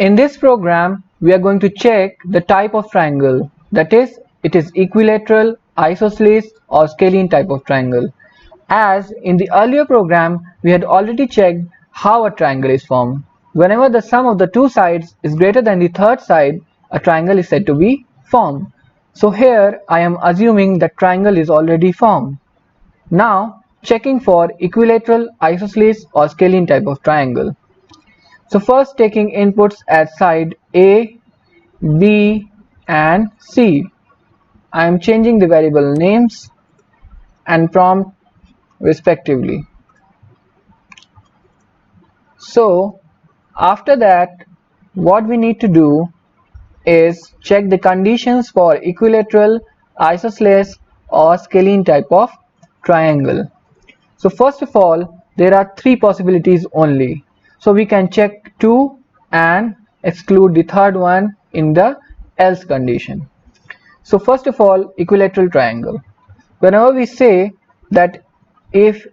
In this program, we are going to check the type of triangle, that is, it is equilateral, isosceles or scalene type of triangle. As in the earlier program, we had already checked how a triangle is formed. Whenever the sum of the two sides is greater than the third side, a triangle is said to be formed. So here I am assuming that triangle is already formed. Now checking for equilateral, isosceles or scalene type of triangle. So first taking inputs at side A, B and C. I am changing the variable names and prompt respectively. So after that, what we need to do is check the conditions for equilateral, isosceles or scalene type of triangle. So first of all, there are three possibilities only. So we can check two and exclude the third one in the else condition. So first of all, equilateral triangle. Whenever we say that if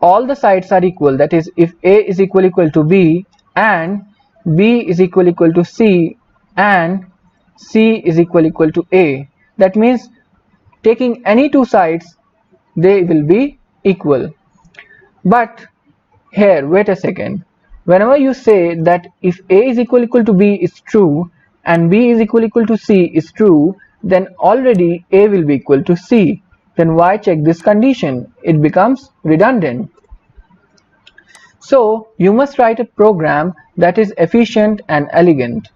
all the sides are equal, that is if A is equal to B and B is equal to C and C is equal to A, that means taking any two sides they will be equal. But here wait a second, whenever you say that if A is equal to B is true and B is equal to C is true, then already A will be equal to C. Then why check this condition? It becomes redundant. So you must write a program that is efficient and elegant.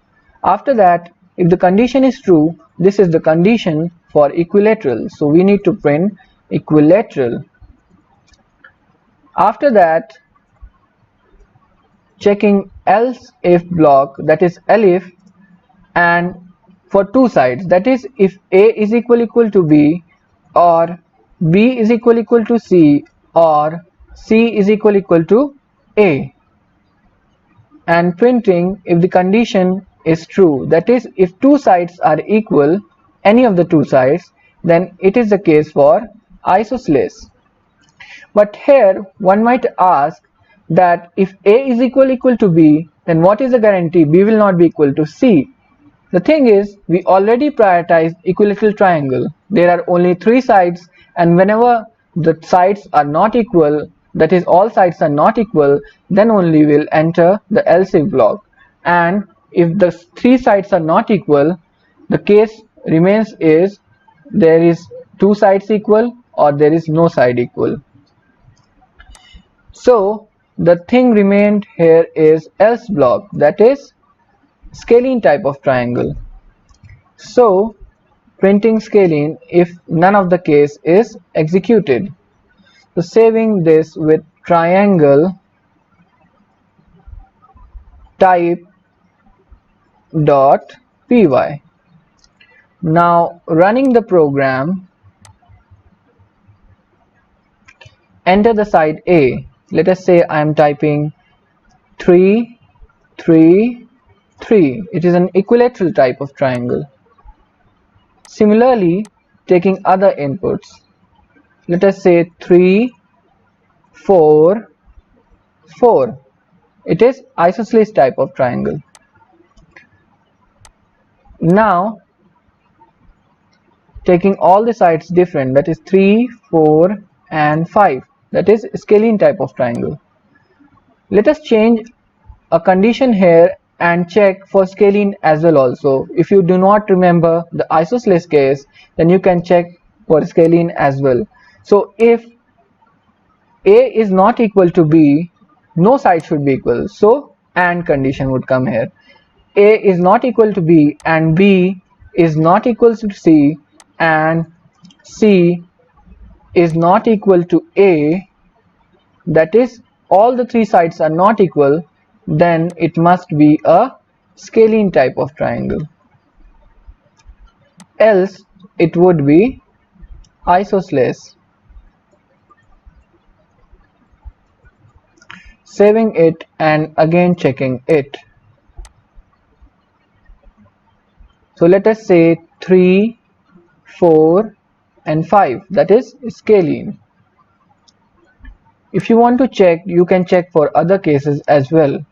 After that, if the condition is true, this is the condition for equilateral. So we need to print equilateral. After that, checking else if block, that is elif, and for two sides, that is if A is equal to B or B is equal to C or C is equal to A, and printing if the condition is true, that is if two sides are equal, any of the two sides, then it is the case for isosceles. But here one might ask that if A is equal to B, then what is the guarantee B will not be equal to C? The thing is, we already prioritized equilateral triangle. There are only three sides, and whenever the sides are not equal, that is all sides are not equal, then only we'll enter the else if block. And if the three sides are not equal, the case remains is there is two sides equal or there is no side equal. So the thing remained here is else block, that is scalene type of triangle. So printing scalene if none of the case is executed. So saving this with triangle type dot py. Now running the program, enter the side A. Let us say I am typing 3 3 3. It is an equilateral type of triangle. Similarly, taking other inputs, let us say 3 4 4. It is isosceles type of triangle. Now taking all the sides different, that is 3 4 and 5, that is scalene type of triangle. Let us change a condition here and check for scalene as well also. If you do not remember the isosceles case, then you can check for scalene as well. So if A is not equal to B, no side should be equal, so AND condition would come here. A is not equal to B and B is not equal to C and C is not equal to A, that is all the three sides are not equal, then it must be a scalene type of triangle. Else it would be isosceles. Saving it and again checking it. So let us say 3 4 and 5, that is scalene. If you want to check, you can check for other cases as well.